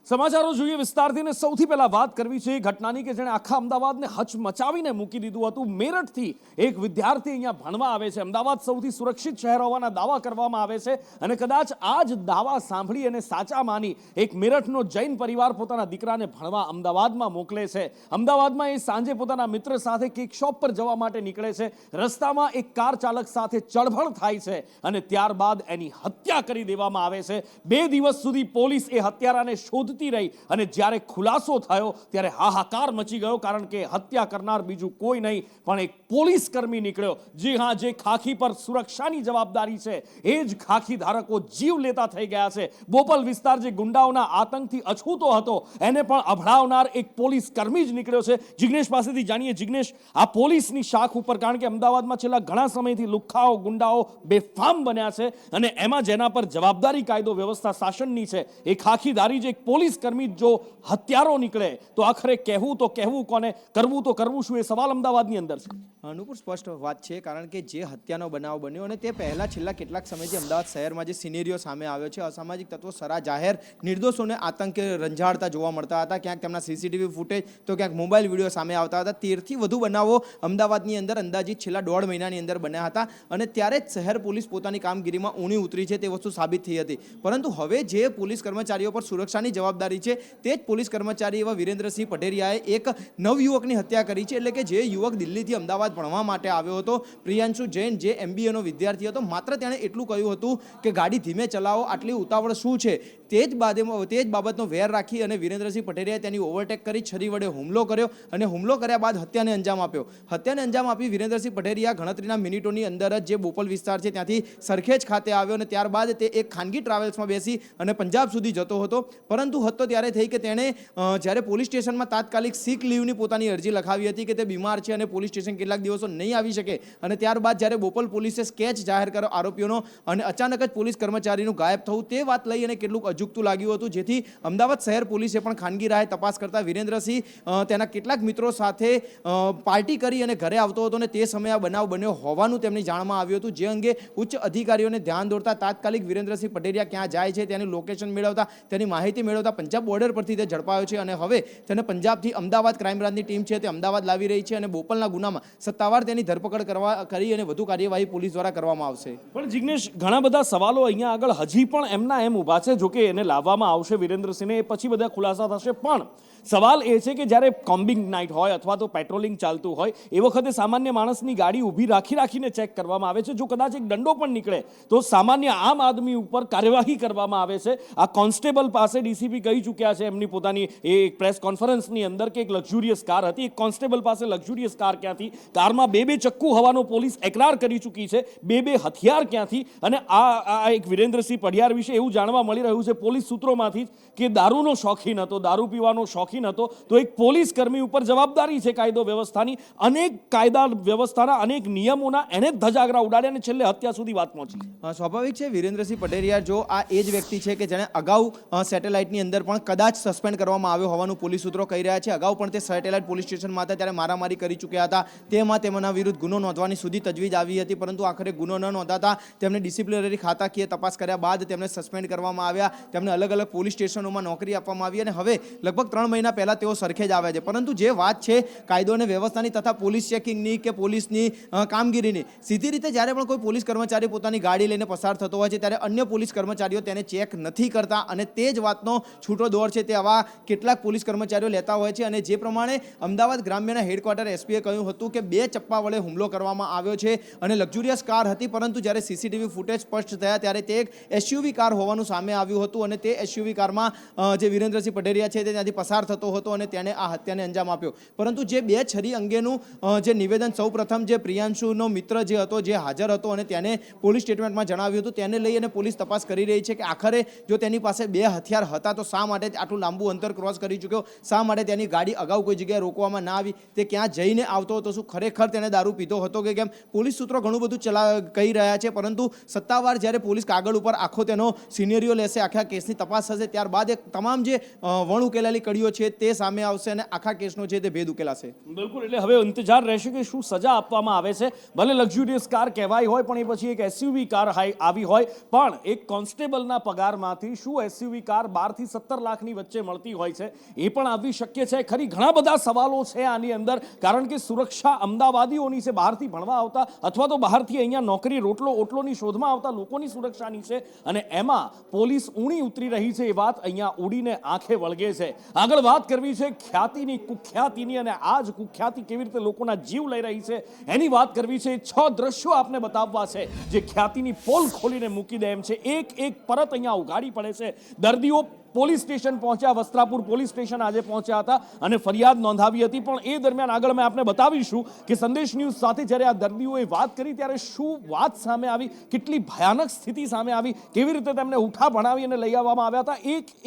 સમાચારો જોઈએ વિસ્તારથી ને સૌથી પહેલા વાત કરવી છે એ ઘટનાની કે જેણે આખા અમદાવાદને હચમચાવીને મૂકી દીધું હતું। મેરઠથી એક વિદ્યાર્થી અહીંયા ભણવા આવે છે। અમદાવાદ સૌથી સુરક્ષિત શહેર હોવાના દાવા કરવામાં આવે છે અને કદાચ આ જ દાવા સાંભળી અને સાચા માની એક મેરઠનો જૈન પરિવાર પોતાના દીકરાને ભણવા અમદાવાદમાં મોકલે છે। અમદાવાદમાં એ સાંજે પોતાના મિત્ર સાથે કેક શોપ પર જવા માટે નીકળે છે। રસ્તામાં એક કાર ચાલક સાથે ચળભળ થાય છે અને ત્યારબાદ એની હત્યા કરી દેવામાં આવે છે। 2 દિવસ સુધી પોલીસ એ હત્યારાને શોધતી રહી અને જ્યારે ખુલાસો થયો ત્યારે હાહાકાર મચી ગયો, કારણ કે હત્યા કરનાર બીજું કોઈ નહીં પણ એક પોલીસ કર્મી નીકળ્યો। જી હા, જે ખાખી પર સુરક્ષાની જવાબદારી છે એ જ ખાખી ધારકો જીવ લેતા થઈ ગયા છે। બોપલ વિસ્તાર જે ગુંડાઓના આતંકથી અછૂતો હતો એને પણ અભડાવનાર એક પોલીસ કર્મી જ નીકળ્યો છે। જિગ્નેશ પાસેથી જાણીએ। જિગ્નેશ, આ પોલીસની શાખ ઉપર, કારણ કે અમદાવાદમાં છેલ્લા ઘણા સમયથી લુખ્ખાઓ ગુંડાઓ બેફામ બન્યા છે અને એમાં જેના પર જવાબદારી કાયદો વ્યવસ્થા શાસનની છે એ ખાખીધારી જે એક પોલીસ કર્મી જો હત્યારો નીકળે તો આખરે કહેવું તો કહેવું કોને, કરવું તો કરવું શું, એ સવાલ અમદાવાદની અંદર છે। અનુકૂળ સ્પષ્ટ વાત છે, કારણ કે જે હત્યાનો બનાવ બન્યો અને તે પહેલા છેલ્લા કેટલાક સમયથી અમદાવાદ શહેરમાં જે સિનેરિયો સામે આવ્યો છે, અસામાજિક તત્વો સરા જાહેર નિર્દોષોને આતંકે રંજાડતા જોવા મળતા હતા। ક્યાંક તેમના સીસીટીવી ફૂટેજ તો ક્યાંક મોબાઈલ વિડીયો સામે આવતા હતા। 13થી વધુ બનાવો અમદાવાદની અંદર અંદાજિત છેલ્લા 1.5 મહિનાની અંદર બન્યા હતા અને ત્યારે જ શહેર પોલીસ પોતાની કામગીરીમાં ઊણી ઉતરી છે તે વસ્તુ સાબિત થઈ હતી। પરંતુ હવે જે પોલીસ કર્મચારીઓ પર સુરક્ષાની જવાબદારી છે તે જ પોલીસ કર્મચારી એવા વિરેન્દ્રસિંહ પઢેરિયાએ એક નવયુવકની હત્યા કરી છે। એટલે કે જે યુવક દિલ્હીથી અમદાવાદ ભણવા માટે આવ્યો હતો, પ્રિયાંશુ જૈન, જે MBAનો વિદ્યાર્થી હતો, માત્ર તેણે એટલું કહ્યું હતું કે ગાડી ધીમે ચલાવો, આટલી ઉતાવળ શું છે। તે જ બાબતનો વેર રાખી અને વિરેન્દ્રસિંહ પઢેરિયાએ તેની ઓવરટેક કરી, છરી વડે હુમલો કર્યો અને હુમલો કર્યા બાદ હત્યાને અંજામ આપ્યો। હત્યાને અંજામ આપી વિરેન્દ્રસિંહ પઢેરિયા ગણતરીના મિનિટોની અંદર જ જે બોપલ વિસ્તાર છે ત્યાંથી સરખેજ ખાતે આવ્યો અને ત્યારબાદ તે એક ખાનગી ટ્રાવેલ્સમાં બેસી અને પંજાબ સુધી જતો હતો। પરંતુ હતો ત્યારે થઈ કે તેણે જ્યારે પોલીસ સ્ટેશનમાં તાત્કાલિક સિક લીવની પોતાની અરજી લખાવી હતી કે તે બીમાર છે અને પોલીસ સ્ટેશન કેટલાક દિવસો નહીં આવી શકે અને ત્યારબાદ જ્યારે બોપલ પોલીસે સ્કેચ જાહેર કર્યો આરોપીઓનો અને અચાનક જ પોલીસ કર્મચારીનું ગાયબ થવું, તે વાત લઈ અને કેટલુંક અજુગતું લાગ્યું હતું, જેથી અમદાવાદ શહેર પોલીસે પણ ખાનગી રાહે તપાસ કરતા વિરેન્દ્રસિંહ તેના કેટલાક મિત્રો સાથે પાર્ટી કરી અને ઘરે આવતો હતો અને તે સમયે આ બનાવ બન્યો હોવાનું તેમની જાણમાં આવ્યું હતું। જે અંગે ઉચ્ચ અધિકારીઓને ધ્યાન દોરતા તાત્કાલિક વિરેન્દ્રસિંહ પઢેરિયા ક્યાં જાય છે તેની લોકેશન મેળવતા, તેની માહિતી મેળવતા પંજાબ બોર્ડર પરથી તે ઝડપાયો છે અને હવે તેને પંજાબથી અમદાવાદ ક્રાઇમ બ્રાન્ચની ટીમ છે તે અમદાવાદ લાવી રહી છે અને બોપલના ગુનામાં સત્તાવાર તેની ધરપકડ કરી અને વધુ કાર્યવાહી પોલીસ દ્વારા કરવામાં આવશે। પણ જિગ્નેશ, ઘણા બધા સવાલો અહીંયા આગળ હજી પણ એમના એમ ઊભા છે। જોકે એને લાવવામાં આવશે વિરેન્દ્રસિંહને, એ પછી બધા ખુલાસા થશે, પણ સવાલ એ છે કે જ્યારે કોમ્બિંગ નાઇટ હોય અથવા તો પેટ્રોલિંગ ચાલતું હોય એ વખતે સામાન્ય માણસની ગાડી ઊભી રાખીને ચેક કરવામાં આવે છે। જો કદાચ એક દંડો પણ નીકળે તો સામાન્ય આમ આદમી ઉપર કાર્યવાહી કરવામાં આવે છે। આ કોન્સ્ટેબલ પાસે ડીસીપી કહી ચૂક્યા છે એમની પોતાની એક પ્રેસ કોન્ફરન્સની અંદર કે એક લક્ઝુરિયસ કાર હતી। એક કોન્સ્ટેબલ પાસે લક્ઝુરિયસ કાર ક્યાંથી, કારમાં 2 ચક્કુ હોવાનો પોલીસ એકરાર કરી ચૂકી છે, 2 હથિયાર ક્યાંથી? અને આ એક વિરેન્દ્રસિંહ પઢિયાર વિશે એવું જાણવા મળી રહ્યું છે પોલીસ સૂત્રોમાંથી કે દારૂનો શોખીન હતો, દારૂ પીવાનો શોખીન હતો। તો એક પોલીસ કર્મી ઉપર જવાબદારી છે કાયદો વ્યવસ્થાની, અનેક કાયદા વ્યવસ્થાના અનેક નિયમોના એને ધજાગરા ઉડાડ્યા અને છેલ્લે હત્યા સુધી વાત પહોંચી। સ્વાભાવિક છે, વિરેન્દ્રસિંહ પઢેરિયા જો આ એ જ વ્યક્તિ છે કે જેણે અગાઉ સેટેલાઇટની અંદર પણ કદાચ સસ્પેન્ડ કરવામાં આવ્યો હોવાનું પોલીસ સૂત્રો કહી રહ્યા છે। અગાઉ પણ તે સેટેલાઇટ પોલીસ સ્ટેશનમાં હતા ત્યારે મારામારી કરી ચૂક્યા હતા, તેમાં તેમના વિરુદ્ધ ગુનો નોંધવાની સુધી તજવીજ આવી હતી, પરંતુ આખરે ગુનો ન નોંધાતા તેમને ડિસિપ્લિનરી ખાતાકીય તપાસ કર્યા બાદ તેમને સસ્પેન્ડ કરવામાં આવ્યા। તેમને અલગ અલગ પોલીસ સ્ટેશનોમાં નોકરી આપવામાં આવી અને હવે લગભગ 3 મહિના પહેલા તેઓ સરખેજ આવ્યા છે। પરંતુ જે વાત છે કાયદો અને વ્યવસ્થાની તથા પોલીસ ચેકિંગની કે પોલીસની કામગીરીની, સીધી રીતે જ્યારે પણ કોઈ પોલીસ કર્મચારી પોતાની ગાડી લઈને પસાર થતો હોય છે ત્યારે અન્ય પોલીસ કર્મચારીઓ તેને ચેક નથી કરતા અને તે જ વાતનો છૂટો દોર છે તે આવા કેટલાક પોલીસ કર્મચારીઓ લેતા હોય છે। અને જે પ્રમાણે અમદાવાદ ગ્રામ્યના હેડક્વાર્ટર એસપીએ કહ્યું હતું કે 2 ચપ્પા વડે હુમલો કરવામાં આવ્યો છે અને લક્ઝુરિયસ કાર હતી, પરંતુ જ્યારે સીસીટીવી ફૂટેજ સ્પષ્ટ થયા ત્યારે તે એક એસયુવી કાર હોવાનું સામે આવ્યું હતું અને તે એસયુવી કારમાં જે વિરેન્દ્રસિંહ પઢેરિયા છે તે ત્યાંથી પસાર થતો હતો અને તેણે આ હત્યાને અંજામ આપ્યો। પરંતુ જે 2 છરી અંગેનું જે નિવેદન સૌપ્રથમ જે પ્રિયાંશુનો મિત્ર જે હતો, જે હાજર હતો અને તેને પોલીસ સ્ટેટમેન્ટમાં જણાવ્યું હતું, તેને લઈ અને પોલીસ તપાસ કરી રહી છે કે આખરે જો તેની પાસે 2 હથિયાર હતા તો શા માટે આટલું લાંબુ અંતર ક્રોસ કરી ચૂક્યો, શા માટે તેની ગાડી અગાઉ કોઈ જગ્યાએ રોકવામાં ના આવી, તે ક્યાં જઈને આવતો હતો, શું ખરેખર તેને દારૂ પીધો હતો કે કેમ? પોલીસ સૂત્રો ઘણું બધું કહી રહ્યા છે, પરંતુ સત્તાવાર જ્યારે પોલીસ કાગળ ઉપર આખો તેનો સિનેરિયો લેશે, આખા કેસની તપાસ થશે, ત્યારબાદ એક તમામ જે વણ ઉકેલાયેલી કડીઓ છે તે સામે આવશે અને આખા કેસનો છે તે ભેદ ઉકેલાશે। બિલકુલ, એટલે હવે ઇંતજાર રહેશે કે શું સજા આપવામાં આવે છે। ભલે લક્ઝુરિયસ કાર કહેવાય હોય પણ એ પછી એક એસયુવી કાર આવી હોય, પણ એક કોન્સ્ટેબલના પગારમાંથી શું એસયુવી કાર 12 થી 17 લાખની વચ્ચે મળતી હોય છે એ પણ આવવી શક્ય છે ખરી? ઘણા બધા સવાલો છે આની અંદર, કારણ કે સુરક્ષા અમદાવાદીઓની છે, બહારથી ભણવા આવતા અથવા તો બહારથી અહીંયા નોકરી ઓટલોની શોધમાં આવતા લોકોની સુરક્ષાની છે, અને એમાં પોલીસ ઊણી ઉતરી રહી છે એ વાત અહીંયા ઉડીને આંખે વળગે છે. આગળ વાત કરવી છે ખ્યાતિની, કુખ્યાતિની, અને આ જ કુખ્યાતિ કેવી રીતે લોકોના જીવ લઈ રહી છે એની વાત કરવી છે. 6 દ્રશ્યો આપને બતાવવા છે જે ખ્યાતિની પોલ ખોલીને મૂકી દે એમ છે. એક પરત અહીંયા ઉઘાડી પડે છે. દર્દીઓ પોલીસ સ્ટેશન પહોંચ્યા, વસ્ત્રાપુર પોલીસ સ્ટેશન આજે પહોંચ્યા હતા અને ફરિયાદ નોંધાવી હતી, પણ એ દરમિયાન આગળ મેં આપને બતાવીશું કે સંદેશ ન્યૂઝ સાથે જ્યારે આ દર્દીઓએ વાત કરી ત્યારે શું વાત સામે આવી, કેટલી ભયાનક સ્થિતિ સામે આવી, કેવી રીતે તેમને ઉઠા ભણાવી અને લઈ આવવામાં આવ્યા હતા.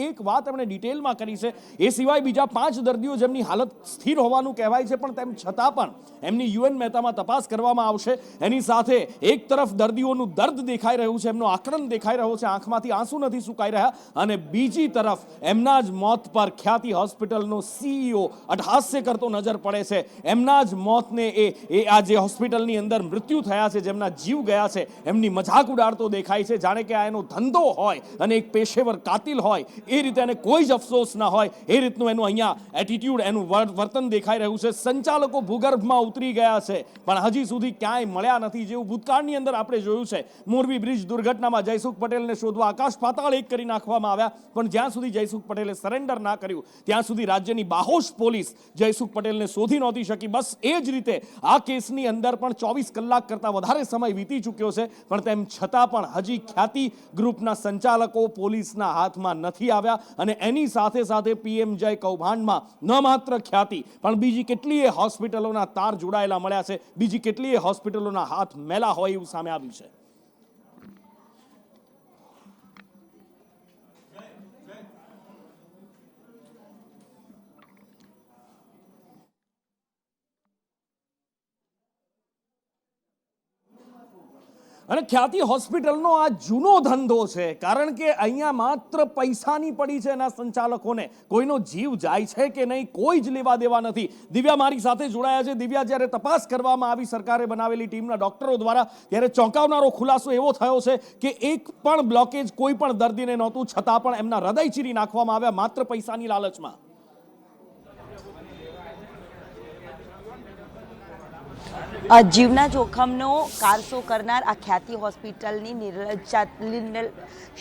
એક વાત એમણે ડિટેલમાં કરી છે. એ સિવાય બીજા 5 દર્દીઓ જેમની હાલત સ્થિર હોવાનું કહેવાય છે, પણ તેમ છતાં પણ એમની યુએન મહેતામાં તપાસ કરવામાં આવશે. એની સાથે એક તરફ દર્દીઓનું દર્દ દેખાઈ રહ્યું છે, એમનો આક્રંદ દેખાઈ રહ્યો છે, આંખમાંથી આંસુ નથી સુકાઈ રહ્યા, અને બીજી તરફ એમના જ મોત પર ખ્યાતિ હોસ્પિટલનો સીઈઓ અટહાસ્ય કરતો નજર પડે છે. એમના જ મોતને એ આ જે હોસ્પિટલની અંદર મૃત્યુ થયા છે, જેમના જીવ ગયા છે, એમની મજાક ઉડાડતો દેખાય છે, જાણે કે આ એનો ધંધો હોય અને એક પેશેવર કાતિલ હોય એ રીતે એને કોઈ જ અફસોસ ના હોય એ રીતનું એનું અહીંયા એટીટ્યુડ, એનું વર્તન દેખાઈ રહ્યું છે. સંચાલકો ભૂગર્ભમાં ઉતરી ગયા છે પણ હજી સુધી ક્યાંય મળ્યા નથી, જેવું ભૂતકાળની અંદર આપણે જોયું છે. મોરબી બ્રિજ દુર્ઘટનામાં જયસુખ પટેલને શોધવા આકાશ પાતાળ એક કરી નાખવામાં આવ્યા, પણ જ્યાં સુધી જયસુખ પટેલે સરેન્ડર ના કર્યું ત્યાં સુધી રાજ્યની બાહોશ પોલીસ જયસુખ પટેલને શોધી નહોતી શકી. બસ એ જ રીતે આ કેસની અંદર પણ 24 કલાક કરતાં વધારે સમય વીતી ચૂક્યો છે, પણ તેમ છતાં પણ હજી ખ્યાતિ ગ્રુપના સંચાલકો પોલીસના હાથમાં નથી આવ્યા. અને એની સાથે સાથે પીએમ જય કૌભાંડમાં ન માત્ર ખ્યાતિ પણ બીજી કેટલીય હોસ્પિટલોના તાર જોડાયેલા મળ્યા છે, બીજી કેટલીય હોસ્પિટલોના હાથ મેલા હોય એવું સામે આવ્યું છે. અને ખ્યાતિ હોસ્પિટલનો આ જૂનો ધંધો છે, કારણ કે અહીંયા માત્ર પૈસાની પડી છે એના સંચાલકોને. કોઈનો જીવ જાય છે કે નહીં કોઈ જ લેવા દેવા નથી. દિવ્યા મારી સાથે જોડાયા છે. દિવ્યા, જ્યારે તપાસ કરવામાં આવી સરકારે બનાવેલી ટીમના ડોક્ટરો દ્વારા, ત્યારે ચોંકાવનારો ખુલાસો એવો થયો છે કે એક પણ બ્લોકેજ કોઈ પણ દર્દીને નહોતું, છતાં પણ એમના હૃદય ચીરી નાખવામાં આવ્યા માત્ર પૈસાની લાલચમાં. જીવના જોખમનો કારસો કરનાર આ ખ્યાતિ હોસ્પિટલની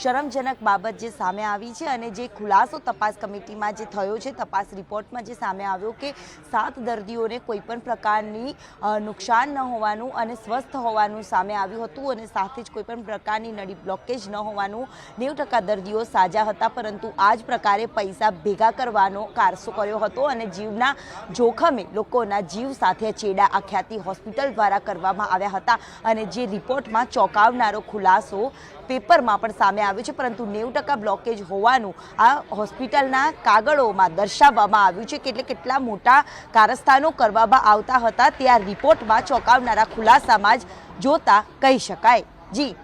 શરમજનક બાબત જે સામે આવી છે, અને જે ખુલાસો તપાસ કમિટીમાં જે થયો છે, તપાસ રિપોર્ટમાં જે સામે આવ્યો કે 7 દર્દીઓને કોઈ પણ પ્રકારની નુકસાન ન હોવાનું અને સ્વસ્થ હોવાનું સામે આવ્યું હતું, અને સાથે જ કોઈ પણ પ્રકારની નળી બ્લોકેજ ન હોવાનું, 90% દર્દીઓ સાજા હતા, પરંતુ આ જ પ્રકારે પૈસા ભેગા કરવાનો કારસો કર્યો હતો અને જીવના જોખમે લોકોના જીવ સાથે ચેડા આ ખ્યાતિ હોસ્પિટલ દ્વારા કરવામાં આવ્યા હતા. અને જે રિપોર્ટમાં ચોંકાવનારો ખુલાસો પેપરમાં પણ સામે આવ્યો છે, પરંતુ 90% બ્લોકેજ હોવાનું આ હોસ્પિટલના કાગળોમાં દર્શાવવામાં આવ્યું છે. એટલે કેટલા મોટા કારસ્તાનો કરવામાં આવતા હતા તે આ રિપોર્ટમાં ચોંકાવનારા ખુલાસામાં જ જોતા કહી શકાય. જી.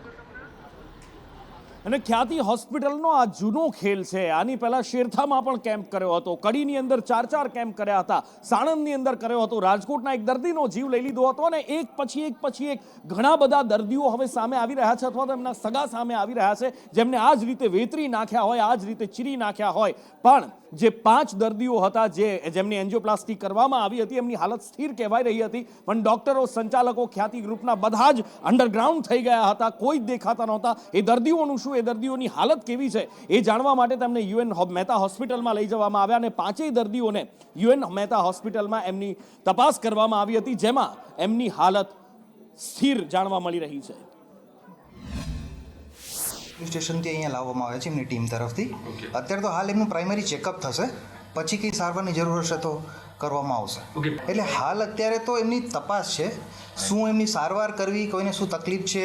અને ખ્યાતિ હોસ્પિટલનો આ જૂનો ખેલ છે. આની પહેલા શેરથામાં પણ કેમ્પ કર્યો હતો, કડીની અંદર 4 કેમ્પ કર્યા હતા, સાણંદની અંદર કર્યો હતો, રાજકોટના એક દર્દીનો જીવ લઈ લીધો હતો, અને એક પછી એક ઘણા બધા દર્દીઓ હવે સામે આવી રહ્યા છે, અથવા તો એમના સગા સામે આવી રહ્યા છે, જેમને આ જ રીતે વેતરી નાખ્યા હોય, આ જ રીતે ચીરી નાખ્યા હોય. પણ જે 5 દર્દીઓ હતા જેમની એન્જિયોપ્લાસ્ટી કરવામાં આવી હતી, એમની હાલત સ્થિર કહેવાઈ રહી હતી, પણ ડોક્ટરો, સંચાલકો ખ્યાતિ ગ્રુપના બધા જ અંડરગ્રાઉન્ડ થઈ ગયા હતા, કોઈ જ દેખાતા નહોતા. એ દર્દીઓનું શું, એ દર્દીઓની હાલત કેવી છે એ જાણવા માટે તેમને યુએન મહેતા હોસ્પિટલમાં લઈ જવામાં આવ્યા, અને 5 દર્દીઓને યુએન મહેતા હોસ્પિટલમાં એમની તપાસ કરવામાં આવી હતી, જેમાં એમની હાલત સ્થિર જાણવા મળી રહી છે. સ્ટેશનથી અહીંયા લાવવામાં આવે છે એમની ટીમ તરફથી. અત્યારે તો હાલ એમનું પ્રાઇમરી ચેકઅપ થશે, પછી કંઈ સારવારની જરૂર હશે તો કરવામાં આવશે. એટલે હાલ અત્યારે તો એમની તપાસ છે, શું એમની સારવાર કરવી, કોઈને શું તકલીફ છે,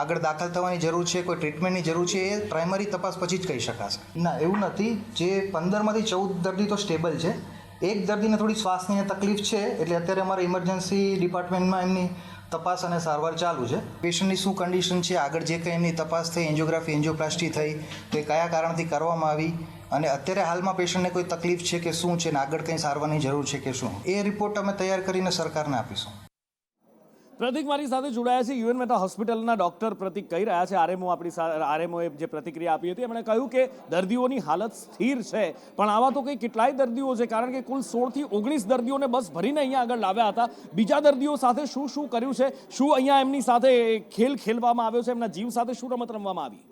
આગળ દાખલ થવાની જરૂર છે, કોઈ ટ્રીટમેન્ટની જરૂર છે, એ પ્રાઇમરી તપાસ પછી જ કહી શકાશે. ના, એવું નથી. જે 15માંથી 14 દર્દી તો સ્ટેબલ છે, એક દર્દીને થોડી શ્વાસની તકલીફ છે, એટલે અત્યારે અમારા ઇમરજન્સી ડિપાર્ટમેન્ટમાં એમની તપાસ અને સારવાર ચાલુ છે. પેશન્ટની શું કન્ડિશન છે, આગળ જે કંઈ એમની તપાસ થઈ, એન્જિયોગ્રાફી, એન્જિયોપ્લાસ્ટી થઈ, તો એ કયા કારણથી કરવામાં આવી, અને અત્યારે હાલમાં પેશન્ટને કોઈ તકલીફ છે કે શું છે, ને આગળ કંઈ સારવારની જરૂર છે કે શું, એ રિપોર્ટ અમે તૈયાર કરીને સરકારને આપીશું. પ્રતિક મારી સાથે જોડાયા છે યુએન મહેતા હોસ્પિટલના ડોક્ટર પ્રતિક કહી રહ્યા છે આરએમઓએ જે પ્રતિક્રિયા આપી હતી એમણે કહ્યું કે દર્દીઓની હાલત સ્થિર છે, પણ આવા તો કંઈ કેટલાય દર્દીઓ છે, કારણ કે કુલ 16 થી 19 દર્દીઓને બસ ભરીને અહીંયા આગળ લાવ્યા હતા. બીજા દર્દીઓ સાથે શું શું કર્યું છે, શું અહીંયા એમની સાથે ખેલ ખેલવામાં આવ્યો છે, એમના જીવ સાથે શું રમત રમવામાં આવી?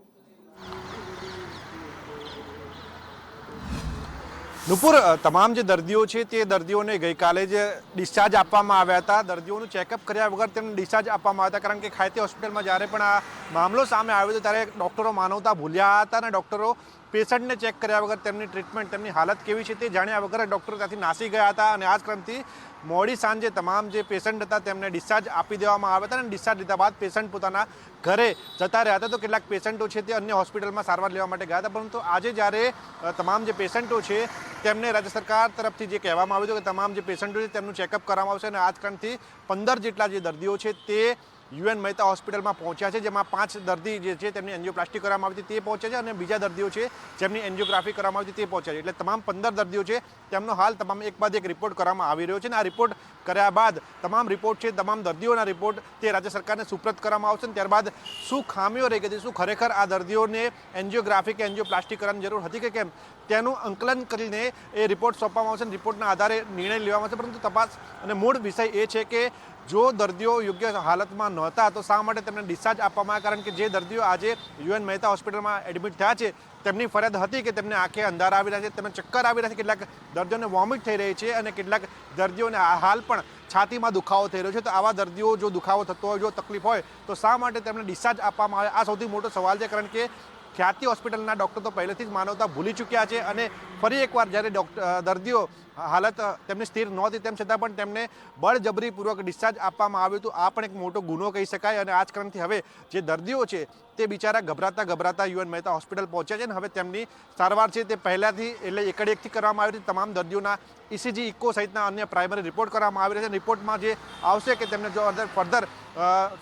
નુપુર, તમામ જે દર્દીઓ છે તે દર્દીઓને ગઈકાલે જ ડિસ્ચાર્જ આપવામાં આવ્યા હતા. દર્દીઓનું ચેકઅપ કર્યા વગર તેમને ડિસ્ચાર્જ આપવામાં આવ્યા હતા, કારણ કે ખાયતી હોસ્પિટલમાં જ્યારે પણ આ મામલો સામે આવ્યો હતો ત્યારે ડૉક્ટરો માનવતા ભૂલ્યા હતા અને ડૉક્ટરો પેશન્ટને ચેક કર્યા વગર તેમની ટ્રીટમેન્ટ, તેમની હાલત કેવી છે તે જાણ્યા વગર ડૉક્ટરો ત્યાંથી નાસી ગયા હતા. અને આ જ ક્રમથી મોડી સાંજે તમામ જે પેશન્ટ હતા તેમને ડિસ્ચાર્જ આપી દેવામાં આવ્યા હતા અને ડિસ્ચાર્જ લીધા બાદ પેશન્ટ પોતાના ઘરે જતા રહ્યા હતા. તો કેટલાક પેશન્ટો છે તે અન્ય હોસ્પિટલમાં સારવાર લેવા માટે ગયા હતા, પરંતુ આજે જ્યારે તમામ જે પેશન્ટો છે તેમને રાજ્ય સરકાર તરફથી જે કહેવામાં આવ્યું હતું કે તમામ જે પેશન્ટો છે તેમનું ચેકઅપ કરવામાં આવશે અને આ જ કારણથી 15 જેટલા જે દર્દીઓ છે તે યુએન મહેતા હોસ્પિટલમાં પહોંચ્યા છે, જેમાં 5 દર્દી જે છે તેમની એન્જિયોપ્લાસ્ટી કરવામાં આવી હતી તે પહોંચ્યા છે અને બીજા દર્દીઓ છે જેમની એન્જિયોગ્રાફી કરવામાં આવી હતી તે પહોંચ્યા છે. એટલે તમામ 15 દર્દીઓ છે તેમનો હાલ તમામ એક બાદ એક રિપોર્ટ કરવામાં આવી રહ્યો છે અને આ રિપોર્ટ કર્યા બાદ તમામ રિપોર્ટ છે, તમામ દર્દીઓના રિપોર્ટ તે રાજ્ય સરકારને સુપ્રત કરવામાં આવશે અને ત્યારબાદ શું ખામીઓ રહી ગઈ હતી, શું ખરેખર આ દર્દીઓને એન્જિયોગ્રાફી કે એન્જિયોપ્લાસ્ટી કરવાની જરૂર હતી કે કેમ, તેનું અંકલન કરીને એ રિપોર્ટ સોંપવામાં આવશે અને રિપોર્ટના આધારે નિર્ણય લેવામાં આવશે. પરંતુ તપાસ અને મૂળ વિષય એ છે કે જો દર્દીઓ યોગ્ય હાલતમાં નહોતા તો શા માટે તેમને ડિસ્ચાર્જ આપવામાં આવ્યા, કારણ કે જે દર્દીઓ આજે યુએન મહેતા હોસ્પિટલમાં એડમિટ થયા છે તેમની ફરિયાદ હતી કે તેમને આંખે અંધારા આવી રહ્યા છે, તેમને ચક્કર આવી રહ્યા છે, કેટલાક દર્દીઓને વોમિટ થઈ રહી છે અને કેટલાક દર્દીઓને હાલ પણ છાતીમાં દુખાવો થઈ રહ્યો છે. તો આવા દર્દીઓ જો દુખાવો થતો હોય, જો તકલીફ હોય તો શા માટે તેમને ડિસ્ચાર્જ આપવામાં આવે, આ સૌથી મોટો સવાલ છે. કારણ કે ખ્યાતિ હોસ્પિટલના ડૉક્ટર તો પહેલેથી જ માનવતા ભૂલી ચૂક્યા છે અને ફરી એકવાર જ્યારે દર્દીઓ હાલત તેમની સ્થિર નહોતી તેમ છતાં પણ તેમને બળજબરીપૂર્વક ડિસ્ચાર્જ આપવામાં આવ્યું હતું. આ પણ એક મોટો ગુનો કહી શકાય અને આ જ કારણથી હવે જે દર્દીઓ છે તે બિચારા ગભરાતા યુએન મહેતા હોસ્પિટલ પહોંચ્યા છે અને હવે તેમની સારવાર છે તે પહેલાંથી એટલે એકડેકથી કરવામાં આવી હતી. તમામ દર્દીઓના ઇસીજી, ઇકો સહિતના અન્ય પ્રાઇમરી રિપોર્ટ કરવામાં આવી રહ્યા છે. રિપોર્ટમાં જે આવશે કે તેમને જો ફર્ધર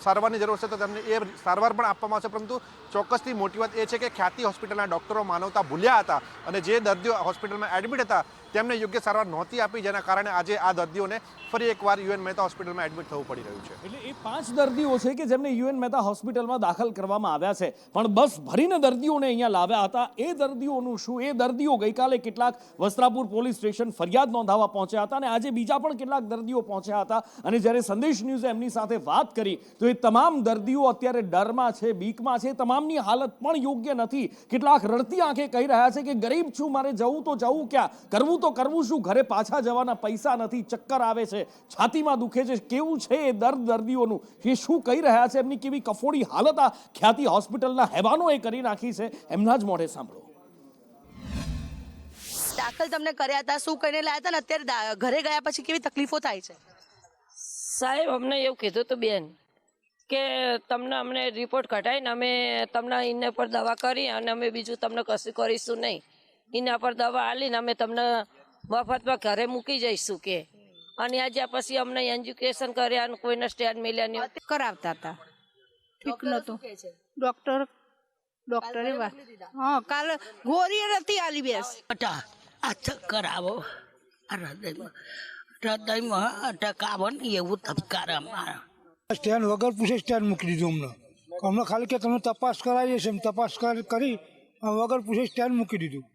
સારવારની જરૂર છે તો તેમને એ સારવાર પણ આપવામાં આવશે. પરંતુ ચોક્કસથી મોટી વાત એ છે કે ખ્યાતિ હોસ્પિટલના ડૉક્ટરો માનવતા ભૂલ્યા હતા અને જે દર્દીઓ હોસ્પિટલમાં એડમિટ હતા તેમને યોગ્ય સારવાર નહોતી આપી, જેના કારણે આજે આ દર્દીઓને ફરી એકવાર યુએન મહેતા હોસ્પિટલમાં એડમિટ થવું પડી રહ્યું છે. એટલે એ 5 દર્દીઓ છે કે જેમને યુએન મહેતા હોસ્પિટલમાં દાખલ કરવામાં આવ્યા છે, પણ બસ ભરીને દર્દીઓને અહીંયા લાવ્યા હતા. એ દર્દીઓનું શું? એ દર્દીઓ ગઈકાલે કેટલાક વસ્ત્રાપુર પોલીસ સ્ટેશન ફરિયાદ નોંધાવવા પહોંચ્યા હતા અને આજે બીજા પણ કેટલાક દર્દીઓ પહોંચ્યા હતા અને જ્યારે સંદેશ ન્યૂઝે એમની સાથે વાત કરી તો એ તમામ દર્દીઓ અત્યારે ડરમાં છે, બીકમાં છે, તમામની હાલત પણ યોગ્ય નથી. કેટલાક રડતી આંખે કહી રહ્યા છે કે ગરીબ છું, મારે જવું તો જવું ક્યાં, કરવું તો કરવું શું, ઘરે પાછા જવાના પૈસા નથી, ચક્કર આવે છે, છાતીમાં દુખે છે. કેવું છે એ દર્દીઓનું, એ શું કહી રહ્યા છે, એમની કેવી કફોડી હાલત આ ખ્યાતિ હોસ્પિટલના હેવાનોએ કરી નાખી છે, એમના જ મોઢે સાંભળો. દાખલ તમને કર્યા હતા, શું કરીને લાયા હતા ને અત્યારે ઘરે ગયા પછી કેવી તકલીફો થાય છે? સાહેબ અમને એવું કીધું હતું બેન કે તમને અમને રિપોર્ટ કઢાવીને અમે તમને એના પર દવા કરી અને અમે બીજું તમને કશું કરીશું નહીં, એના પર દવા આલીને અમે તમને મફતમાં ઘરે મૂકી જઈશું કે. અને આજે પછી અમને એજ્યુકેશન કર્યા અને કોઈને સ્ટેન્ડ મળ્યા નહીં. કરાવતા હતા, ઠીક નહોતું. ડોક્ટરે હા કાલે ગોરી નથી આલી બેસ આ ચક્કર આવો, આ હૃદયમાં અટક આવો ને એવું ધબકાર અમારા. સ્ટેન્ડ વગર પૂછે સ્ટેન્ડ મૂકી દીધું અમને ખાલી કે તમે તપાસ કરાવીએ છીએ, તપાસ કરી વગર પૂછે સ્ટેન્ડ મૂકી દીધું.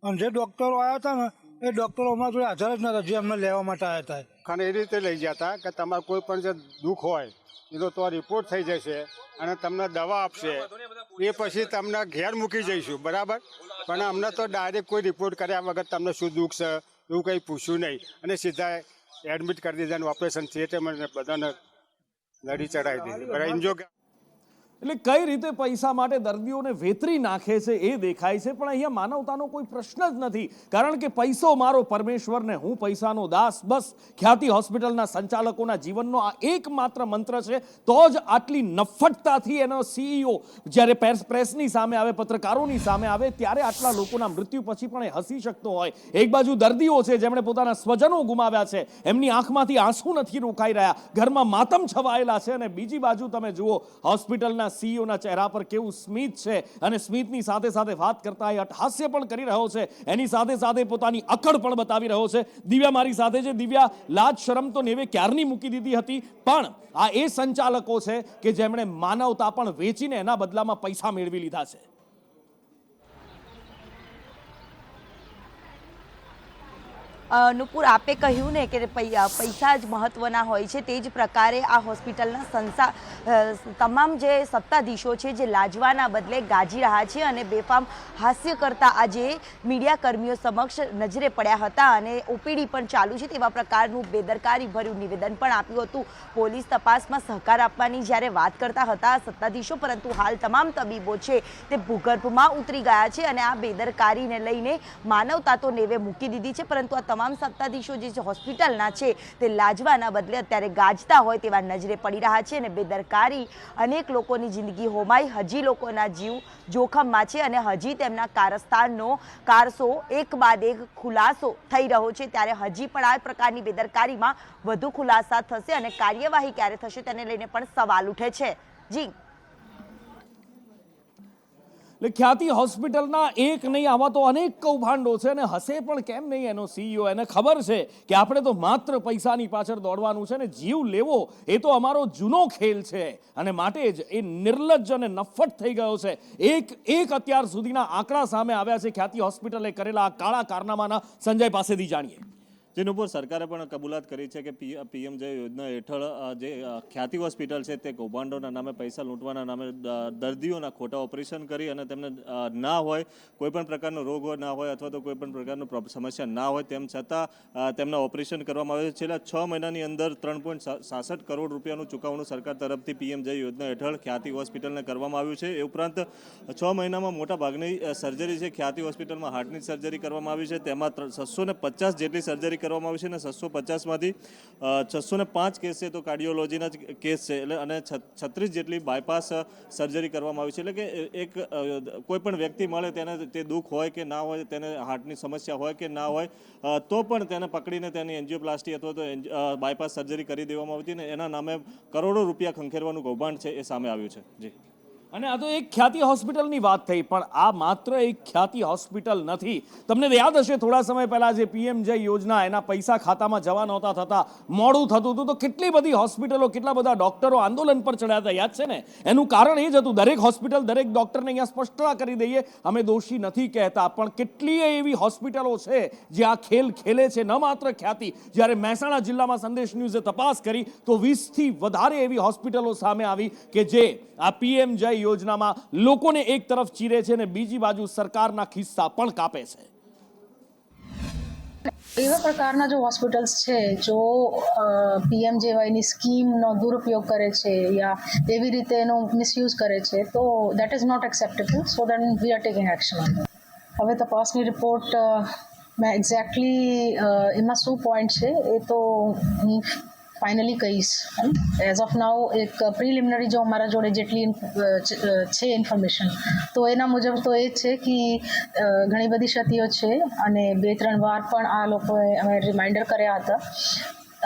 અને જે ડૉક્ટરો આવ્યા હતા ને એ ડૉક્ટરો અમારા જોડે હાજર જ નહોતા જે અમને લેવા માટે આવ્યા હતા. અને એ રીતે લઈ ગયા હતા કે તમારે કોઈ પણ જે દુઃખ હોય એનો તો રિપોર્ટ થઈ જશે અને તમને દવા આપશે, એ પછી તમને ઘેર મૂકી જઈશું, બરાબર. પણ અમને તો ડાયરેક્ટ કોઈ રિપોર્ટ કર્યા વગર તમને શું દુઃખ છે એવું કંઈ પૂછ્યું નહીં અને સીધા એડમિટ કરી દીધા અને ઓપરેશન થિયેટરમાં બધાને લડી ચડાવી દીધી. બરાબર. એન્જિયો એટલે કઈ રીતે પૈસા માટે દર્દીઓને વેતરી નાખે છે એ દેખાય છે, પણ અહીંયા માનવતાનો કોઈ પ્રશ્ન જ નથી. કારણ કે પૈસો મારો પરમેશ્વરને હું પૈસાનો દાસ, બસ ખ્યાતિ હોસ્પિટલના સંચાલકોના જીવનનો આ એકમાત્ર મંત્ર છે. તો જ આટલી નફ્ફટતાથી એનો સીઈઓ જ્યારે પ્રેસની સામે આવે, પત્રકારોની સામે આવે ત્યારે આટલા લોકોના મૃત્યુ પછી પણ એ હસી શકતો હોય. એક બાજુ દર્દીઓ છે જેમણે પોતાના સ્વજનો ગુમાવ્યા છે, એમની આંખમાંથી આંસુ નથી રોકાઈ રહ્યા, ઘરમાં માતમ છવાયેલા છે, અને બીજી બાજુ તમે જુઓ હોસ્પિટલના સીઈઓના ચહેરા પર કેવું સ્મિત છે અને સ્મિતની સાથે સાથે વાત કરતા એ અટહાસ્ય પણ કરી રહ્યો છે, એની સાથે સાથે પોતાની અકડ પણ બતાવી રહ્યો છે. દિવ્યા મારી સાથે છે. દિવ્યા, લાજ શરમ તો નેવે ક્યારની મૂકી દીધી હતી, પણ આ એ સંચાલકો છે કે જેમણે માનવતા પણ વેચીને એના બદલામાં પૈસા મેળવી લીધા છે. નુપુર, આપે કહ્યું ને કે પૈસા જ મહત્વના હોય છે, તે જ પ્રકારે આ હોસ્પિટલના તમામ જે સત્તાધીશો છે જે લાજવાના બદલે ગાજી રહ્યા છે અને બેફામ હાસ્ય કરતા આજે મીડિયા કર્મીઓ સમક્ષ નજરે પડ્યા હતા અને ઓપીડી પણ ચાલુ છે તેવા પ્રકારનું બેદરકારી ભર્યું નિવેદન પણ આપ્યું હતું. પોલીસ તપાસમાં સહકાર આપવાની જ્યારે વાત કરતા હતા સત્તાધીશો, પરંતુ હાલ તમામ તબીબો છે તે ભૂગર્ભમાં ઉતરી ગયા છે અને આ બેદરકારીને લઈને માનવતા તો નેવે મૂકી દીધી છે, પરંતુ આ તમામ સત્તાધીશો જે હોસ્પિટલના છે તે લાજવાના બદલે અત્યારે ગાજતા હોય તેવા નજરે પડી રહ્યા છે અને બેદરકારી અનેક લોકોની જિંદગી હોમાઈ, હજી લોકોના જીવ જોખમમાં છે અને હજી તેમના કારસ્તાનનો કારસો એક બાદ એક ખુલાસો થઈ રહ્યો છે. ત્યારે હજી પણ આ પ્રકારની બેદરકારીમાં વધુ ખુલાસા થશે અને કાર્યવાહી ક્યારે થશે તેને લઈને પણ સવાલ ઉઠે છે. જી, ખ્યાતિ હોસ્પિટલના એક નહીં, આવા તો અનેક કૌભાંડો છે અને હશે પણ કેમ નહીં એનો સીઈઓ. એને ખબર છે કે આપણે તો માત્ર પૈસાની પાછળ દોડવાનું છે ને જીવ લેવો એ તો અમારો જૂનો ખેલ છે અને માટે જ એ નિર્લજ્જ અને નફ્ફટ થઈ ગયો છે. એક અત્યાર સુધીના આંકડા સામે આવ્યા છે ખ્યાતિ હોસ્પિટલે કરેલા આ કાળા કારનામાના. સંજય પાસેથી જાણીએ. જેના ઉપર સરકારે પણ કબૂલાત કરી છે કે પીએમ જય યોજના હેઠળ જે ખ્યાતિ હોસ્પિટલ છે તે કૌભાંડોના નામે, પૈસા લૂંટવાના નામે દર્દીઓના ખોટા ઓપરેશન કરી અને તેમને ના હોય, કોઈ પણ પ્રકારનો રોગ ના હોય અથવા તો કોઈ પણ પ્રકારનો સમસ્યા ના હોય તેમ છતાં તેમના ઓપરેશન કરવામાં આવે છે. છેલ્લા 6 મહિનાની અંદર 3.66 કરોડ રૂપિયાનું ચૂકવણું સરકાર તરફથી પીએમ જય યોજના હેઠળ ખ્યાતિ હોસ્પિટલને કરવામાં આવ્યું છે. એ ઉપરાંત 6 મહિનામાં મોટા ભાગની સર્જરી છે ખ્યાતિ હોસ્પિટલમાં હાર્ટની સર્જરી કરવામાં આવી છે. તેમાં 650 જેટલી સર્જરી કરવામાં આવી છે અને 650માંથી 605 કેસ છે તો કાર્ડિયોલોજીના જ કેસ છે એટલે અને 36 જેટલી બાયપાસ સર્જરી કરવામાં આવી છે. એટલે કે એક કોઈ પણ વ્યક્તિ મળે તેને તે દુઃખ હોય કે ના હોય, તેને હાર્ટની સમસ્યા હોય કે ના હોય તો પણ તેને પકડીને તેની એન્જિયોપ્લાસ્ટી અથવા તો બાયપાસ સર્જરી કરી દેવામાં આવતી ને એના નામે કરોડો રૂપિયા ખંખેરવાનું કૌભાંડ છે એ સામે આવ્યું છે. જી, અને આ તો એક ખ્યાતિ હોસ્પિટલની વાત થઈ, પણ આ માત્ર એક ખ્યાતિ હોસ્પિટલ નથી. તમને યાદ હશે થોડા સમય પહેલા જે પીએમ જય યોજના એના પૈસા ખાતામાં જવા નહોતા થતા, મોડું થતું હતું, તો કેટલી બધી હોસ્પિટલો, કેટલા બધા ડોક્ટરો આંદોલન પર ચડ્યા હતા, યાદ છે ને? એનું કારણ એ જ હતું, દરેક હોસ્પિટલ, દરેક ડોક્ટરને અહીંયા સ્પષ્ટતા કરી દઈએ, અમે દોષી નથી કહેતા, પણ કેટલીય એવી હોસ્પિટલો છે જે આ ખેલ ખેલે છે. ન માત્ર ખ્યાતિ, જ્યારે મહેસાણા જિલ્લામાં સંદેશ ન્યૂઝે તપાસ કરી તો 20થી વધારે એવી હોસ્પિટલો સામે આવી કે જે આ પીએમ જય યોજનામાં લોકોને એક તરફ ચીરે છે અને બીજી બાજુ સરકારના ખિસ્સા પણ કાપે છે. એવા પ્રકારના જો હોસ્પિટલ્સ છે જો પીએમજેવાયની સ્કીમનો દુરુપયોગ કરે છે યા એવી રીતે એનો મિસયુઝ કરે છે તો that is not acceptable. So then we are taking action. હવે તપાસની રિપોર્ટ મેં એક્ઝેક્ટલી એમાં શું પોઈન્ટ છે એ તો હું ફાઇનલી કહીશ. એઝ ઓફ નાઉ એક પ્રિલિમિનરી જો અમારા જોડે જેટલી છે ઇન્ફોર્મેશન તો એના મુજબ તો એ છે કે ઘણી બધી ક્ષતિઓ છે અને 2-3 વાર પણ આ લોકોએ અમે રિમાઇન્ડર કર્યા હતા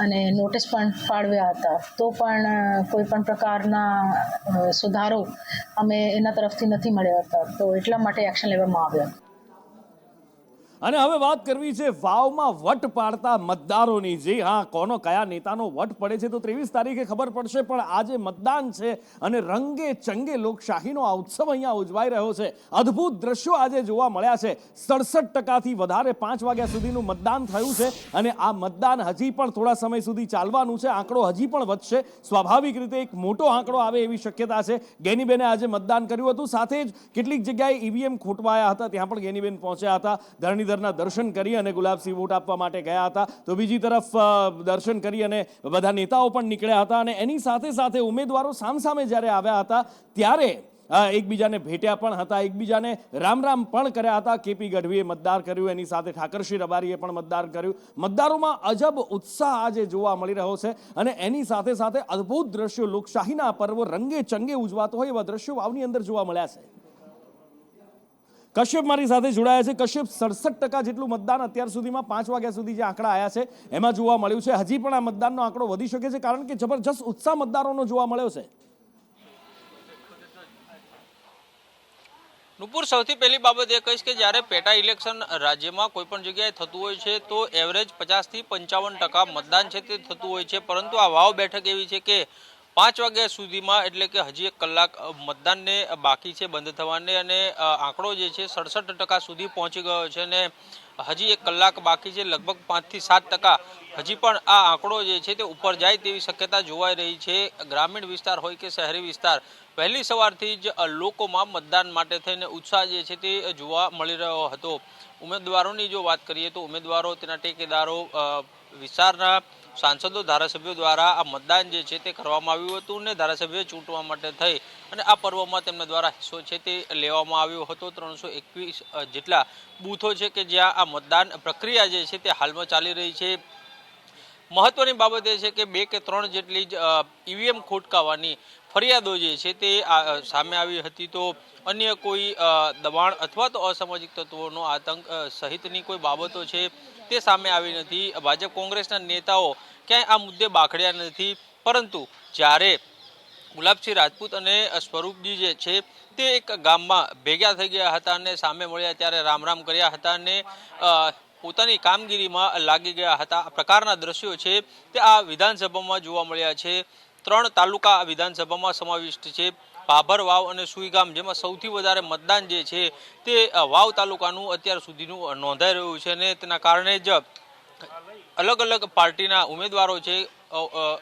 અને નોટિસ પણ ફાળવ્યા હતા તો પણ કોઈ પણ પ્રકારના સુધારો અમે એના તરફથી નથી મળ્યા હતા, તો એટલા માટે એક્શન લેવામાં આવ્યા. અને હવે વાત કરવી છે વાવમાં વટ પાડતા મતદારોની. જે હા, કોનો કયા નેતાનો વટ પડે છે તો 23 તારીખે ખબર પડશે, પણ આજે મતદાન છે અને રંગે ચંગે લોકશાહીનો આ ઉત્સવ અહીંયા ઉજવાઈ રહ્યો છે. અદ્ભુત દ્રશ્યો આજે જોવા મળ્યા છે. 67%થી વધારે 5 વાગ્યા સુધીનું મતદાન થયું છે અને આ મતદાન હજી પણ થોડા સમય સુધી ચાલવાનું છે. આંકડો હજી પણ વધશે. સ્વાભાવિક રીતે એક મોટો આંકડો આવે એવી શક્યતા છે. ગેનીબેને આજે મતદાન કર્યું હતું, સાથે જ કેટલીક જગ્યાએ ઈવીએમ ખોટવાયા હતા, ત્યાં પણ ગેનીબેન પહોંચ્યા હતા. ધરણીધરના દર્શન કરી અને ગુલાબસિંહ વોટ આપવા માટે ગયા હતા. તો બીજી તરફ દર્શન કરી અને બધા નેતાઓ પણ નીકળ્યા હતા અને એની સાથે સાથે ઉમેદવારો સામસામે જ્યારે આવ્યા હતા ત્યારે એકબીજાને ભેટ્યા પણ હતા, એકબીજાને રામ રામ પણ કર્યા હતા. કેપી ગઢવીએ મતદાન કર્યું, એની સાથે ઠાકરસિંહ રબારીએ પણ મતદાન કર્યું. મતદારોમાં અજબ ઉત્સાહ આજે જોવા મળી રહ્યો છે અને એની સાથે સાથે અદ્ભુત દ્રશ્યો, લોકશાહીના પર્વો રંગે ચંગે ઉજવાતો હોય એવા દ્રશ્યો વાવની અંદર જોવા મળ્યા છે. કશ્યપ મારી સાથે જોડાયા છે. કશ્યપ, 67% જેટલું મતદાન અત્યાર સુધીમાં 5 વાગ્યા સુધી જે આંકડા આવ્યા છે એમાં જોવા મળ્યું છે. હજી પણ આ મતદાનનો આંકડો વધી શકે છે કારણ કે જબરજસ્ત ઉત્સાહ મતદારોનો જોવા મળ્યો છે. નુપુર, સૌથી પહેલી બાબત એ કહીશ કે જ્યારે પેટા ઇલેક્શન રાજ્યમાં કોઈ પણ જગ્યાએ થતું હોય છે તો એવરેજ 50 થી 55% મતદાન છે તે થતું હોય છે, પરંતુ આ વાવ બેઠક એવી છે કે 5 વાગ્યા સુધીમાં એટલે કે હજી 1 કલાક મતદાનને બાકી છે બંધ થવાને, અને આંકડો જે છે 67% સુધી પહોંચી ગયો છે અને હજી 1 કલાક બાકી છે. લગભગ 5 થી 7% હજી પણ આ આંકડો જે છે તે ઉપર જાય તેવી શક્યતા જોવાઈ રહી છે. ગ્રામીણ વિસ્તાર હોય કે શહેરી વિસ્તાર, વહેલી સવારથી જ લોકોમાં મતદાન માટે થઈને ઉત્સાહ જે છે તે જોવા મળી રહ્યો હતો. ઉમેદવારોની જો વાત કરીએ તો ઉમેદવારો, તેના ટેકેદારો, વિસ્તારના સાંસદો, ધારાસભ્યો દ્વારા આ મતદાન જે છે તે કરવામાં આવ્યું હતું અને ધારાસભ્ય ચૂંટવા માટે થઈ અને આ પર્વમાં તેમના દ્વારા હિસ્સો છે તે લેવામાં આવ્યો હતો. 321 જેટલા બૂથો છે કે જ્યાં આ મતદાન પ્રક્રિયા જે છે તે હાલમાં ચાલી રહી છે. મહત્વની બાબત એ છે કે 2 કે 3 જેટલી જ ઈવીએમ ખોટકાવાની ફરિયાદો જે છે તે સામે આવી હતી, તો અન્ય કોઈ દબાણ અથવા તો અસામાજિક તત્વોનો આતંક સહિતની કોઈ બાબતો છે તે સામે આવી નથી. ભાજપ કોંગ્રેસના નેતાઓ ક્યાંય આ મુદ્દે બાખડ્યા નથી, પરંતુ જ્યારે ગુલાબસિંહ રાજપૂત અને સ્વરૂપજી જે છે તે એક ગામમાં ભેગા થઈ ગયા હતા અને સામે મળ્યા ત્યારે રામ રામ કર્યા હતા અને પોતાની કામગીરીમાં લાગી ગયા હતા. આ પ્રકારના દ્રશ્યો છે તે આ વિધાનસભામાં જોવા મળ્યા છે. 3 તાલુકા વિધાનસભામાં સમાવિષ્ટ છે, ભાભર, વાવ અને સુઈગામ, જેમાં સૌથી વધારે મતદાન જે છે તે વાવ તાલુકાનું અત્યાર સુધીનું નોંધાઈ રહ્યું છે અને તેના કારણે જ અલગ અલગ પાર્ટીના ઉમેદવારો છે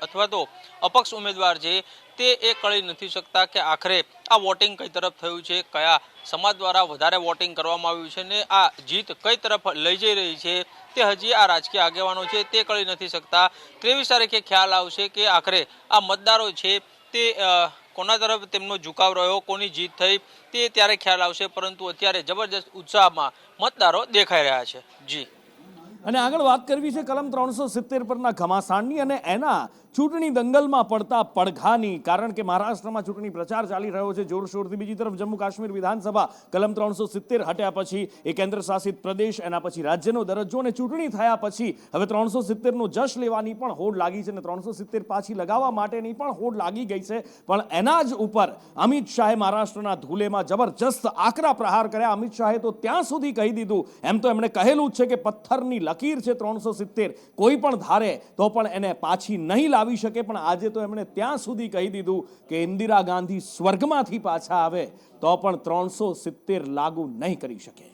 અથવા તો અપક્ષ ઉમેદવાર છે તે એ કળી નથી શકતા કે આખરે આ વોટિંગ કઈ તરફ થયું છે, કયા સમાજ દ્વારા વધારે વોટિંગ કરવામાં આવ્યું છે ને આ જીત કઈ તરફ લઈ જઈ રહી છે તે હજી આ રાજકીય આગેવાનો છે તે કળી નથી શકતા. 23 તારીખે ખ્યાલ આવશે કે આખરે આ મતદારો છે તે કોના તરફ તેમનો ઝુકાવ રહ્યો, કોની જીત થઈ તે ત્યારે ખ્યાલ આવશે, પરંતુ અત્યારે જબરજસ્ત ઉત્સાહમાં મતદારો દેખાઈ રહ્યા છે. જી, અને આગળ વાત કરવી છે કલમ 370 પરના ઘમાસાણની અને એના ચૂંટણી દંગલમાં પડતા પડઘાની, કારણ કે મહારાષ્ટ્રમાં ચૂંટણી પ્રચાર ચાલી રહ્યો છે જોરશોરથી. બીજી તરફ જમ્મુ કાશ્મીર વિધાનસભા કલમ 370 હટ્યા પછી એ કેન્દ્ર શાસિત પ્રદેશ, એના પછી રાજ્યનો દરજ્જો અને ચૂંટણી થયા પછી હવે 370નો જશ લેવાની પણ હોડ લાગી છે અને 370 પાછી લગાવવા માટેની પણ હોડ લાગી ગઈ છે. પણ એના જ ઉપર અમિત શાહે મહારાષ્ટ્રના ધુલેમાં જબરજસ્ત આકરા પ્રહાર કર્યા. અમિત શાહે તો ત્યાં સુધી કહી દીધું, એમ તો એમણે કહેલું જ છે કે પથ્થરની લકીર છે 370, કોઈ પણ ધારે તો પણ એને પાછી નહીં લાવી શકે, પણ આજે તો એમણે ત્યાં સુધી કહી દીધું કે ઇન્દિરા ગાંધી સ્વર્ગમાંથી પાછા આવે તો પણ 370 લાગુ નહીં કરી શકે.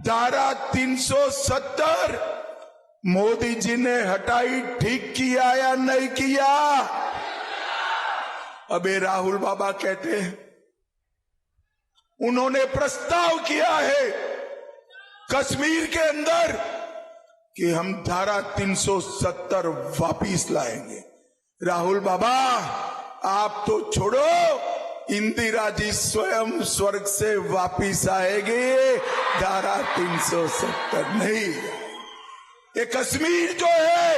धारा 370 मोदी जी ने हटाई, ठीक किया या नहीं किया? अबे राहुल बाबा कहते हैं उन्होंने प्रस्ताव किया है कश्मीर के अंदर कि हम धारा 370 वापिस लाएंगे. राहुल बाबा आप तो छोड़ो, इंदिरा जी स्वयं स्वर्ग से वापिस आएगी, धारा 370 नहीं. ये कश्मीर जो है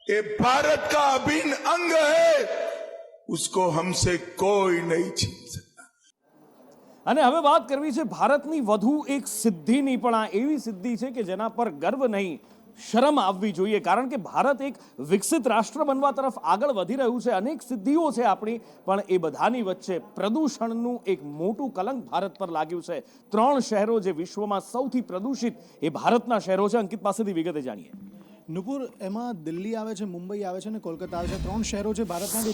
ये भारत का अभिन्न अंग है, उसको हमसे कोई नहीं छीन सकता. અને હવે વાત કરવી છે ભારતની વધુ એક સિદ્ધિની, પણ આ એવી સિદ્ધિ છે કે જેના પર ગર્વ નહીં, શરમ આવવી જોઈએ, કારણ કે ભારત એક વિકસિત રાષ્ટ્ર બનવા તરફ આગળ વધી રહ્યું છે. અનેક સિદ્ધિઓ છે આપણી, પણ એ બધાની વચ્ચે પ્રદૂષણનું એક મોટું કલંક ભારત પર લાગ્યું છે. 3 શહેરો જે વિશ્વમાં સૌથી પ્રદૂષિત એ ભારતના શહેરો છે. અંકિત પાસેથી વિગતે જાણીએ. નુપુર, એમાં દિલ્હી આવે છે, મુંબઈ આવે છે અને કોલકાતા આવે છે. 3 શહેરો છે ભારતના કે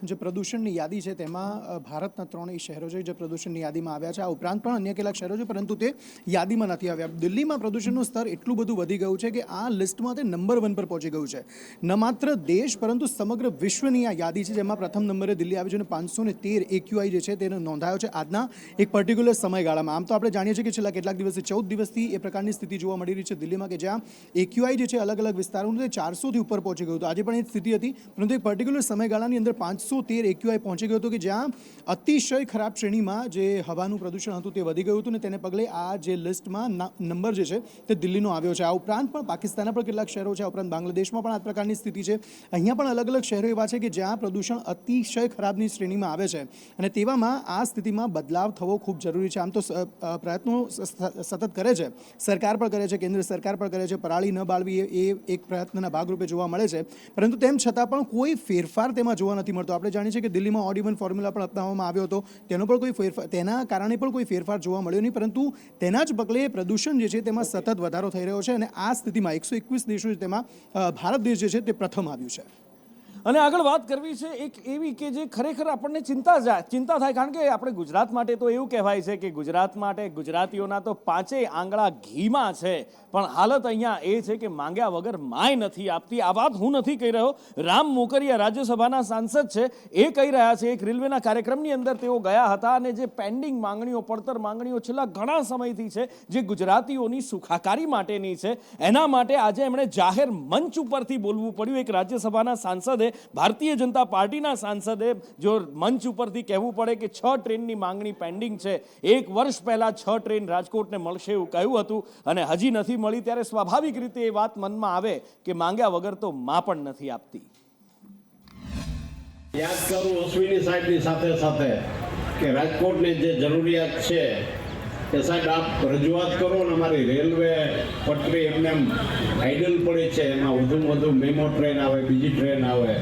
જે પ્રદૂષણની યાદી છે તેમાં ભારતના 3 શહેરો છે જે પ્રદૂષણની યાદીમાં આવ્યા છે. આ ઉપરાંત પણ અન્ય કેટલાક શહેરો છે, પરંતુ તે યાદીમાં નથી આવ્યા. દિલ્હીમાં પ્રદૂષણનું સ્તર એટલું બધું વધી ગયું છે કે આ લિસ્ટમાં તે નંબર 1 પર પહોંચી ગયું છે. ન માત્ર દેશ પરંતુ સમગ્ર વિશ્વની આ યાદી છે, જેમાં પ્રથમ નંબરે દિલ્હી આવ્યું છે અને 513 AQI જે છે તેને નોંધાયો છે આજના એક પર્ટિક્યુલર સમયગાળામાં. આમ તો આપણે જાણીએ છીએ કે છેલ્લા કેટલાક દિવસથી 14 દિવસથી એ પ્રકારની સ્થિતિ જોવા મળી રહી છે દિલ્હીમાં, કે જ્યાં AQI જે છે અલગ અલગ વિસ્તારોનું 400થી ઉપર પહોંચી ગયું હતું. આજે પણ એ સ્થિતિ હતી, પરંતુ એક પર્ટિક્યુલર સમયગાળાની અંદર 513 AQI પહોંચી ગયું હતું, કે જ્યાં અતિશય ખરાબ શ્રેણીમાં જે હવાનું પ્રદૂષણ હતું તે વધી ગયું હતું અને તેને પગલે આ જે લિસ્ટમાં નંબર જે છે તે દિલ્હીનો આવ્યો છે. આ ઉપરાંત પણ પાકિસ્તાનના પણ કેટલાક શહેરો છે, આ ઉપરાંત બાંગ્લાદેશમાં પણ આ પ્રકારની સ્થિતિ છે. અહીંયા પણ અલગ અલગ શહેરો એવા છે કે જ્યાં પ્રદૂષણ અતિશય ખરાબની શ્રેણીમાં આવે છે અને તેવામાં આ સ્થિતિમાં બદલાવ થવો ખૂબ જરૂરી છે. આમ તો પ્રયત્નો સતત કરે છે, સરકાર પણ કરે છે, કેન્દ્ર સરકાર પણ કરે છે, પરાળી ન બાળવી એ એક પ્રયત્નના ભાગરૂપે જોવા મળે છે, પરંતુ તેમ છતાં પણ કોઈ ફેરફાર તેમાં જોવા નથી મળતો. આપણે જાણીએ છીએ કે દિલ્હીમાં ઓડ ઇવન ફોર્મ્યુલા પણ અપનાવવામાં આવ્યો હતો, તેના કારણે પણ કોઈ ફેરફાર જોવા મળ્યો નહીં, પરંતુ તેના જ પગલે પ્રદૂષણ જે છે તેમાં સતત વધારો થઈ રહ્યો છે અને આ સ્થિતિમાં 121 દેશો છે તેમાં ભારત દેશ જે છે તે પ્રથમ આવ્યું છે. અને આગળ વાત કરવી છે એક એવી કે જે ખરેખર આપણને ચિંતા થાય, કારણ કે આપણે ગુજરાત માટે તો એવું કહેવાય છે કે ગુજરાત માટે ગુજરાતીઓના તો 5 આંગળા ઘીમાં છે, પણ હાલત અહીંયા એ છે કે માંગ્યા વગર માય નથી આપતી. આ વાત હું નથી કહી રહ્યો, રામ મોકરિયા રાજ્યસભાના સાંસદ છે એ કહી રહ્યા છે. એક રેલવેના કાર્યક્રમની અંદર તેઓ ગયા હતા અને જે પેન્ડિંગ માંગણીઓ, પડતર માંગણીઓ છેલ્લા ઘણા સમયથી છે, જે ગુજરાતીઓની સુખાકારી માટેની છે, એના માટે આજે એમણે જાહેર મંચ ઉપરથી બોલવું પડ્યું. એક રાજ્યસભાના સાંસદે, ભારતીય જનતા પાર્ટીના સાંસદે જો મંચ ઉપરથી કહેવું પડે કે 6 ટ્રેનની માંગણી પેન્ડિંગ છે, 1 વર્ષ પહેલા 6 ટ્રેન રાજકોટને મળશે એવું કહ્યું હતું અને હજી નથી મળી, ત્યારે સ્વાભાવિક રીતે એ વાત મનમાં આવે કે માંગ્યા વગર તો માં પણ નથી આપતી. યાદ કરું અશ્વિની સાહેબની સાથે સાથે કે રાજકોટની જે જરૂરિયાત છે કે સાહેબ આપ રજૂઆત કરો ને અમારી રેલવે પટરી એમને આઈડલ પડી છે, એમાં વધુમાં વધુ મેમો ટ્રેન આવે, બીજી ટ્રેન આવે.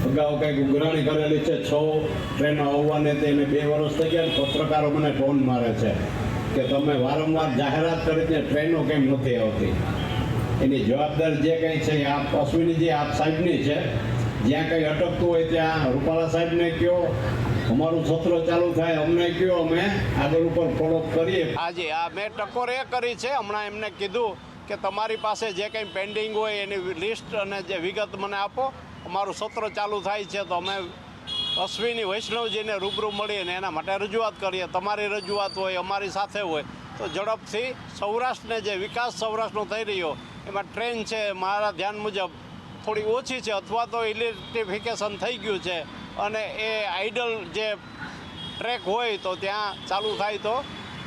અગાઉ કંઈક ઉઘરાણી કરેલી છે 6 ટ્રેનો આવવાને, તેને 2 વર્ષ થઈ ગયા. પત્રકારો મને ફોન મારે છે કે તમે વારંવાર જાહેરાત કરીને ટ્રેનો કેમ નથી આવતી. એની જવાબદારી જે કંઈ છે આપ અશ્વિનીજી આપ સાહેબની છે. જ્યાં કંઈ અટકતું હોય ત્યાં રૂપાલા સાહેબને કહો, અમારું સત્ર ચાલુ થાય અમને કહો, અમે આગળ ઉપર ફોલોઅપ કરીએ. આજે આ મેં ટકોર એ કરી છે, હમણાં એમને કીધું કે તમારી પાસે જે કંઈ પેન્ડિંગ હોય એની લિસ્ટ અને જે વિગત મને આપો, અમારું સત્ર ચાલુ થાય છે તો અમે અશ્વિની વૈષ્ણવજીને રૂબરૂ મળીને એના માટે રજૂઆત કરીએ. તમારી રજૂઆત હોય, અમારી સાથે હોય તો ઝડપથી સૌરાષ્ટ્રને જે વિકાસ સૌરાષ્ટ્રનો થઈ રહ્યો એમાં ટ્રેન છે મારા ધ્યાન મુજબ થોડી ઓછી છે અથવા તો ઇલેક્ટ્રિફિકેશન થઈ ગયું છે અને એ આઈડલ જે ટ્રેક હોય તો ત્યાં ચાલુ થાય તો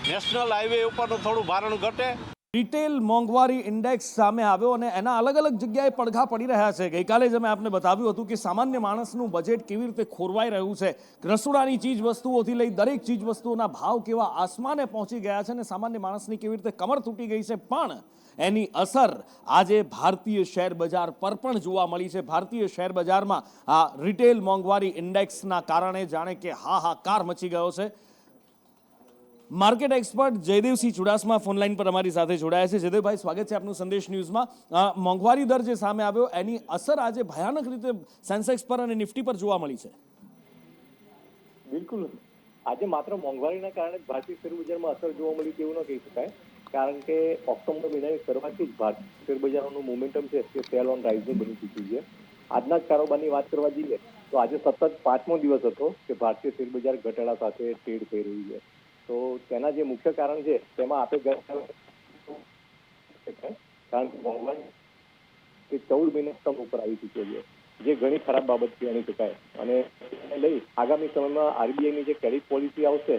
નેશનલ હાઈવે ઉપરનું થોડું ભારણ ઘટે. રિટેલ મોંઘવારી ઇન્ડેક્સ સામે આવ્યો અને એના અલગ અલગ જગ્યાએ પડઘા પડી રહ્યા છે. ગઈકાલે જ અમે આપને બતાવ્યું હતું કે સામાન્ય માણસનું બજેટ કેવી રીતે ખોરવાઈ રહ્યું છે. રસોડાની ચીજ વસ્તુઓથી લઈ દરેક ચીજ વસ્તુઓના ભાવ કેવા આસમાને પહોંચી ગયા છે અને સામાન્ય માણસની કેવી રીતે કમર તૂટી ગઈ છે. પણ એની અસર આજે ભારતીય શેર બજાર પર પણ જોવા મળી છે. ભારતીય શેર બજારમાં આ રિટેલ મોંઘવારી ઇન્ડેક્સના કારણે જાણે કે હાહાકાર મચી ગયો છે. Market expert Jaydevsinh Chudasama phone line પર અમારી સાથે જોડાયા છે. જયદેવભાઈ, સ્વાગત છે આપનું સંદેશ ન્યૂઝમાં. મોંઘવારી દર જે સામે આવ્યો એની અસર આજે ભયાનક રીતે સેન્સેક્સ પર અને નિફ્ટી પર જોવા મળી છે. બિલકુલ, આજે માત્ર મોંઘવારીના કારણે ભારતીય શેરબજારમાં અસર જોવા મળી તેવું ન કહી શકાય, કારણ કે ઓક્ટોબર મહિનાની શરૂઆતથી જ ભારતીય શેરબજારોનું મોમેન્ટમ છે તે સેલ ઓન રાઇઝનું બની ચૂક્યું છે. આજના જ કારોબારની વાત કરવા જઈએ તો આજે સતત 5મો દિવસ હતો કે ભારતીય શેરબજાર ઘટાડા સાથે ટ્રેડ થઈ રહ્યું છે. તો તેના જે મુખ્ય કારણ છે તેમાં આપણે કારણ કે મોંઘવારી 14 મહિના ઉપર આવી ચૂક્યો છે, જે ઘણી ખરાબ બાબત ગણી શકાય. અને એને લઈ આગામી સમયમાં આરબીઆઈની જે ક્રેડિટ પોલિસી આવશે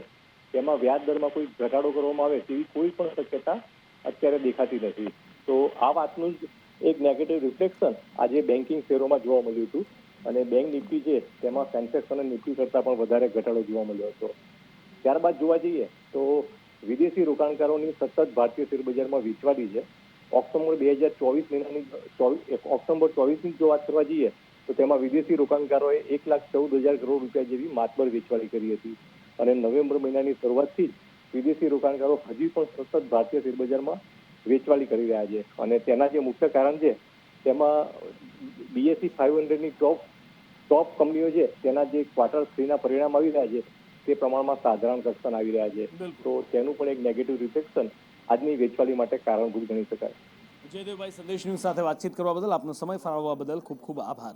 તેમાં વ્યાજ દરમાં કોઈ ઘટાડો કરવામાં આવે તેવી કોઈ પણ શક્યતા અત્યારે દેખાતી નથી. તો આ વાતનું જ એક નેગેટિવ રિફ્લેક્શન આજે બેન્કિંગ શેરોમાં જોવા મળ્યું હતું અને બેંક નિફ્ટી છે તેમાં સેન્સેક્સ અને નિફ્ટી કરતાં પણ વધારે ઘટાડો જોવા મળ્યો હતો. ત્યારબાદ જોવા જઈએ તો વિદેશી રોકાણકારોની સતત ભારતીય શેરબજારમાં વેચવાલી છે. ઓક્ટોબર 2024 મહિનાની ઓક્ટોબર 24ની જો વાત કરવા જઈએ તો તેમાં વિદેશી રોકાણકારોએ 1,14,000 કરોડ રૂપિયા જેવી માતબર વેચવાલી કરી હતી અને નવેમ્બર મહિનાની શરૂઆતથી જ વિદેશી રોકાણકારો હજી પણ સતત ભારતીય શેરબજારમાં વેચવાલી કરી રહ્યા છે. અને તેના જે મુખ્ય કારણ છે તેમાં BSE 500ની ટોપ કંપનીઓ છે તેના જે ક્વાર્ટર 3ના પરિણામ આવી રહ્યા છે તે પ્રમાણમાં સાધારણ કક્ષાના આવી રહ્યા છે. તો તેનું પણ એક નેગેટિવ રિફ્લેક્શન આજની વેચવાલી માટે કારણભૂત ગણી શકાય. જયદેવભાઈ, સંદેશ ન્યૂઝ સાથે વાતચીત કરવા બદલ, આપનો સમય ફાળવવા બદલ ખૂબ ખૂબ આભાર.